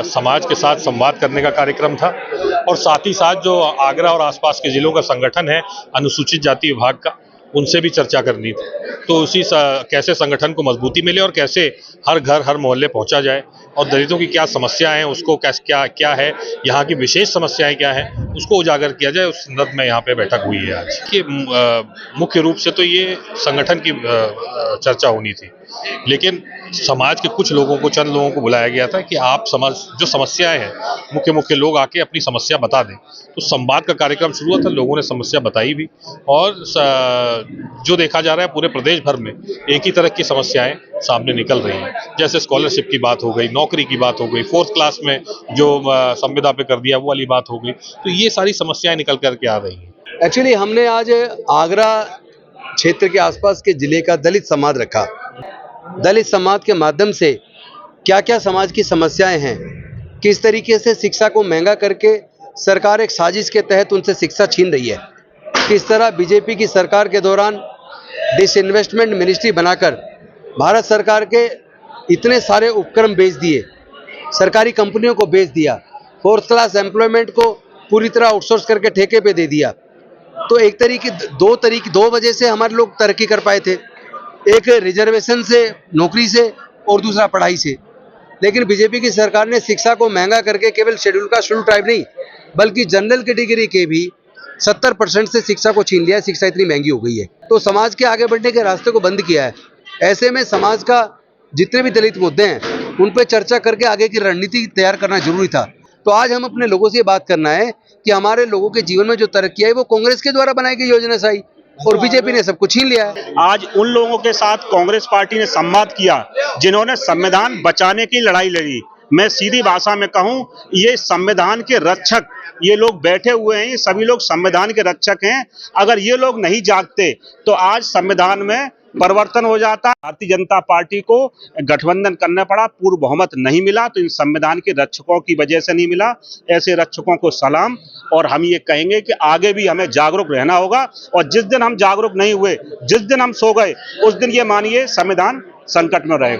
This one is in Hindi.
समाज के साथ संवाद करने का कार्यक्रम था और साथ ही साथ जो आगरा और आसपास के जिलों का संगठन है अनुसूचित जाति विभाग का, उनसे भी चर्चा करनी थी। तो कैसे संगठन को मजबूती मिले और कैसे हर घर हर मोहल्ले पहुंचा जाए और दलितों की क्या समस्याएं हैं उसको क्या है, यहाँ की विशेष समस्याएं क्या हैं उसको उजागर किया जाए। उस संदर्भ में यहाँ पे बैठक हुई है आज कि मुख्य रूप से तो ये संगठन की चर्चा होनी थी, लेकिन समाज के कुछ लोगों को, चंद लोगों को बुलाया गया था कि आप जो समस्याएं हैं मुख्य लोग आके अपनी समस्या बता दें। तो संवाद का कार्यक्रम शुरू हुआ था, लोगों ने समस्या बताई भी और जो देखा जा रहा है पूरे प्रदेश भर में एक ही तरह की समस्याएं सामने निकल रही हैं। जैसे स्कॉलरशिप की बात हो गई, नौकरी की बात हो गई, 4th क्लास में जो संविदा पे कर दिया वो वाली बात हो गई। तो ये सारी समस्याएं निकल करके आ रही हैं। एक्चुअली हमने आज आगरा क्षेत्र के आसपास के जिले का दलित संवाद रखा। दलित समाज के माध्यम से क्या क्या समाज की समस्याएं हैं, किस तरीके से शिक्षा को महंगा करके सरकार एक साजिश के तहत उनसे शिक्षा छीन रही है, किस तरह बीजेपी की सरकार के दौरान डिसइन्वेस्टमेंट मिनिस्ट्री बनाकर भारत सरकार के इतने सारे उपक्रम बेच दिए, सरकारी कंपनियों को बेच दिया, 4th क्लास एम्प्लॉयमेंट को पूरी तरह आउटसोर्स करके ठेके पे दे दिया। तो एक दो वजह से हमारे लोग तरक्की कर पाए थे, एक रिजर्वेशन से, नौकरी से और दूसरा पढ़ाई से। लेकिन बीजेपी की सरकार ने शिक्षा को महंगा करके केवल शेड्यूल कास्ट शेड्यूल ट्राइब नहीं बल्कि जनरल कैटेगरी के भी 70% से शिक्षा को छीन लिया है। शिक्षा इतनी महंगी हो गई है तो समाज के आगे बढ़ने के रास्ते को बंद किया है। ऐसे में समाज का जितने भी दलित मुद्दे हैं उन पर चर्चा करके आगे की रणनीति तैयार करना जरूरी था। तो आज हम अपने लोगों से ये बात करना है कि हमारे लोगों के जीवन में जो तरक्की है वो कांग्रेस के द्वारा बनाई गई योजना से आई और बीजेपी ने सब कुछ छीन लिया है। आज उन लोगों के साथ कांग्रेस पार्टी ने संवाद किया जिन्होंने संविधान बचाने की लड़ाई लड़ी। मैं सीधी भाषा में कहूं, ये संविधान के रक्षक ये लोग बैठे हुए हैं, ये सभी लोग संविधान के रक्षक हैं। अगर ये लोग नहीं जागते तो आज संविधान में परिवर्तन हो जाता। भारतीय जनता पार्टी को गठबंधन करना पड़ा, पूर्ण बहुमत नहीं मिला तो इन संविधान के रक्षकों की वजह से नहीं मिला। ऐसे रक्षकों को सलाम। और हम ये कहेंगे कि आगे भी हमें जागरूक रहना होगा और जिस दिन हम जागरूक नहीं हुए, जिस दिन हम सो गए, उस दिन ये मानिए संविधान संकट में रहेगा।